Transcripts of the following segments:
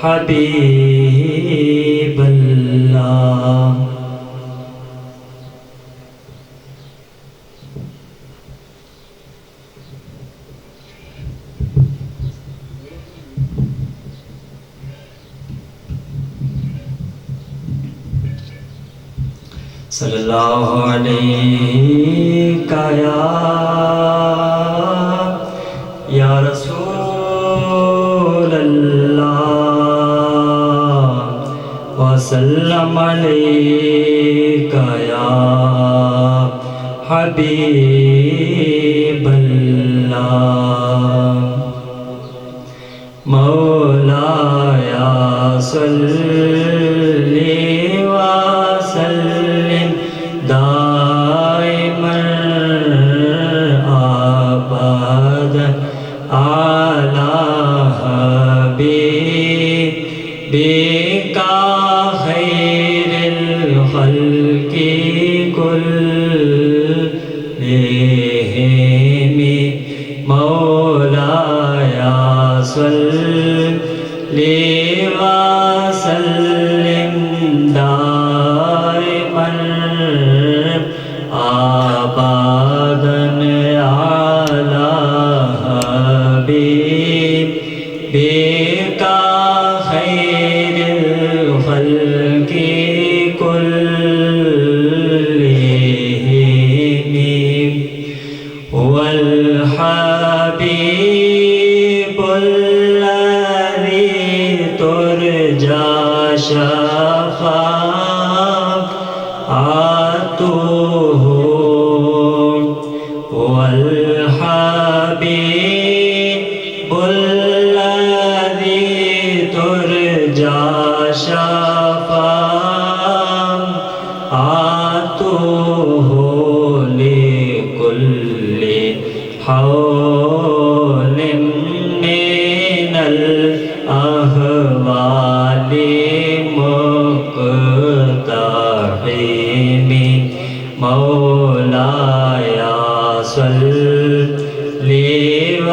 हबीबल्लाह। सल्लल्लाहु अलैका या रसूल अल्लाह वसल्लम अलैका या हबीब अल्लाह। मौलाया सल्ली व सल्लिम दाइमन अबदन अला हबीबिका खैरिल खल्क़ि कुल्लिहिम। मौलाया सल्ली व सल्लिम दाइमन अबदन अला हबीबिका खैरिल खल्क़ि कुल्लिहिम। वल हबीबुल्लज़ी तुरजा शफ़ाअतुहु। वल हबीबुल्लज़ी तुरजा शफ़ाअतुहु लिकुल्लि हौलिन मिनल अहवालि मुक़तहिम। मौलाया सल्ली व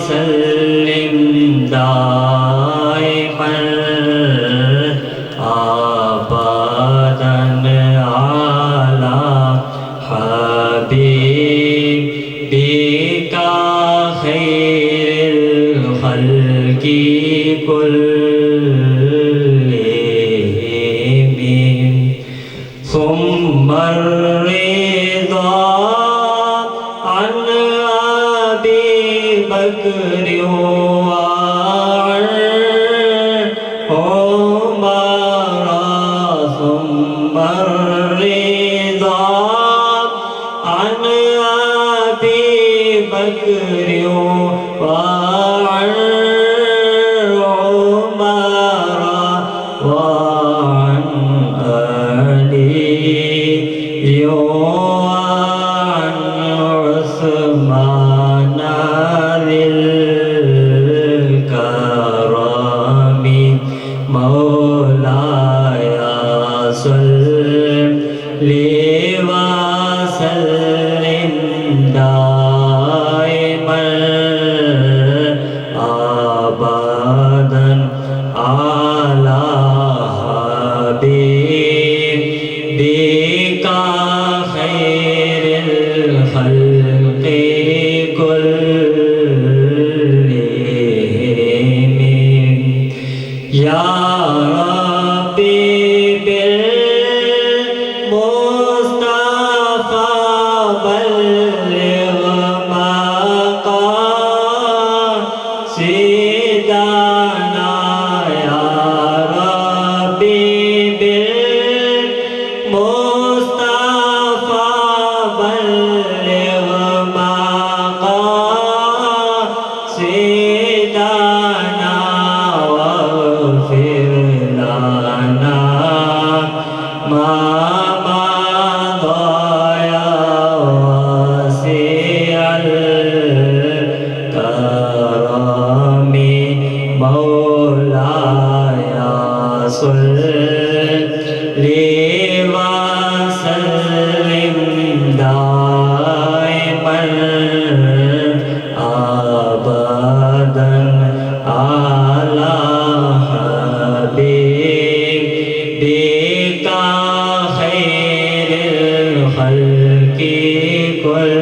सल्लिम दाइमन अबदन अला हबीबिका खैरिल खल्क़ि कुल्लिहिम। सुम्मा रिज़ा अन अबी बकर व अन उमर। सुम्मा रिज़ा अन अबी बकर व अन उमर व अन अली व अन उस्मान ज़िल करमी। मौलाया सल्ली व सल्लिम दाइमन अबदन अला हबीबिका खैरिल खल्क़ि कुल्लिहिम। या रब्बी बिल मुस्तफ़ा बल्लिग़ मक़ासिदना। या रब्बी बिल मुस्तफ़ा बल्लिग़ मक़ासिदना वग़फ़िर लना मा मज़ा या वासिअल करमी। मौलाया सल्ली व सल्लिम दाइमन अबदन अला كل